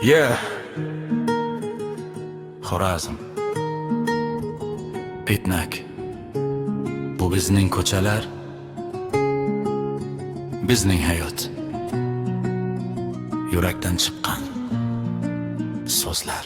Yeah. Xorazm. Pitnak. Bu bizning ko'chalar, bizning hayot. Yurakdan chiqqan so'zlar.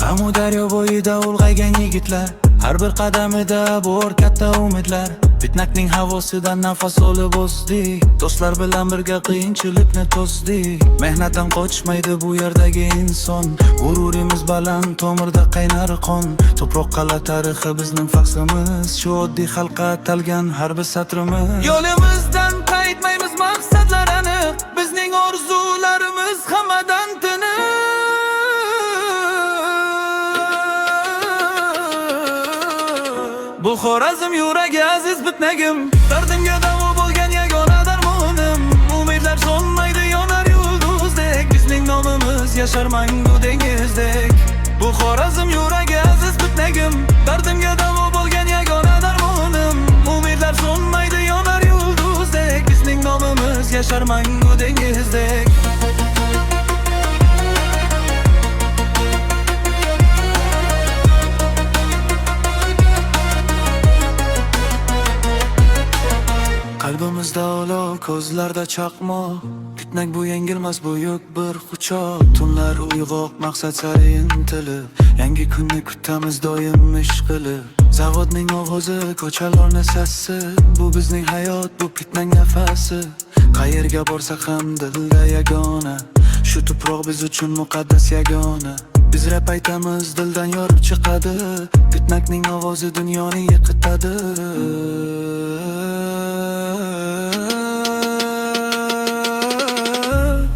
Amudaryo bo'yida ulg'aygan yigitlar, har bir qadamida bor katta umidlar. Pitnakning havosidan nafas olib o'sdik, do'stlar bilan birga qiyinchilikni to'sdik. Mehnatdan qochmaydi bu yerdagi inson, g'ururimiz baland, tomirda qaynar qon. To'proq qala tarixi bizning faxrimiz, shu oddiy xalqqa atalgan har bir satrimiz. Yo'limizdan qaytmaymiz, maqsadlar aniq, bizning orzularimiz hammadan tiniq. Bu Xorazm yuragi aziz bitnagim, dardimga davo bo'lgan yagona darmonim. Umidlar so'nmaydi, yonar yulduzdek, bizning nomimiz yashar mangu dengizdek. Bu Xorazm yuragi aziz bitnagim, dardimga davo bo'lgan yagona darmonim. Umidlar so'nmaydi, yonar yulduzdek, bizning nomimiz yashar mangu dengizdek. Qalbimizda olov, ko'zlarda chaqmoq. Pitnak bu yengilmas buyuk bir quchoq. Tunlar uyg'oq, maqsad sari intilib, yangi kunni kutamiz doim ish qilib. Zavodning ovozi, ko'chalarning sasi, bu bizning hayot, bu Pitnak nafasi. Qayerga borsak ham dilda yagona, shu tuproq biz uchun muqaddas yagona. Biz rap aytamiz, dildan yorib chiqadi, Pitnakning ovozi dunyoni yiqitadi.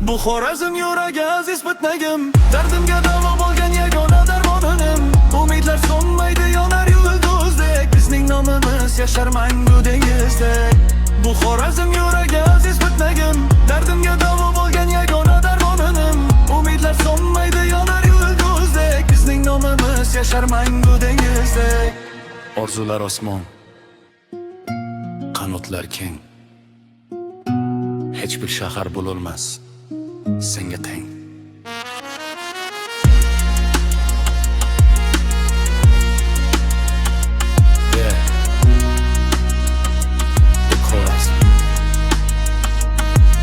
Bu Xorazm yuragi aziz bitnagim, dardimga davo bo'lgan yagona darmonim. Umidlar so'nmaydi, yonar yulduzdek, bizning nomimiz yashar mangu dengizdek. Bu Xorazm yuragi aziz bitnagim, dardimga davo bo'lgan yagona darmonim. Umidlar so'nmaydi, yonar yulduzdek, bizning nomimiz yashar mangu dengizdek. Orzular osmon, qanotlar keng, hech bir shahar bo'lolmas senga teng. Yeah. Xorazm.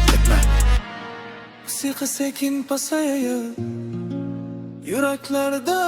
Pitnak. Musiqa sekin pasayib, yuraklarda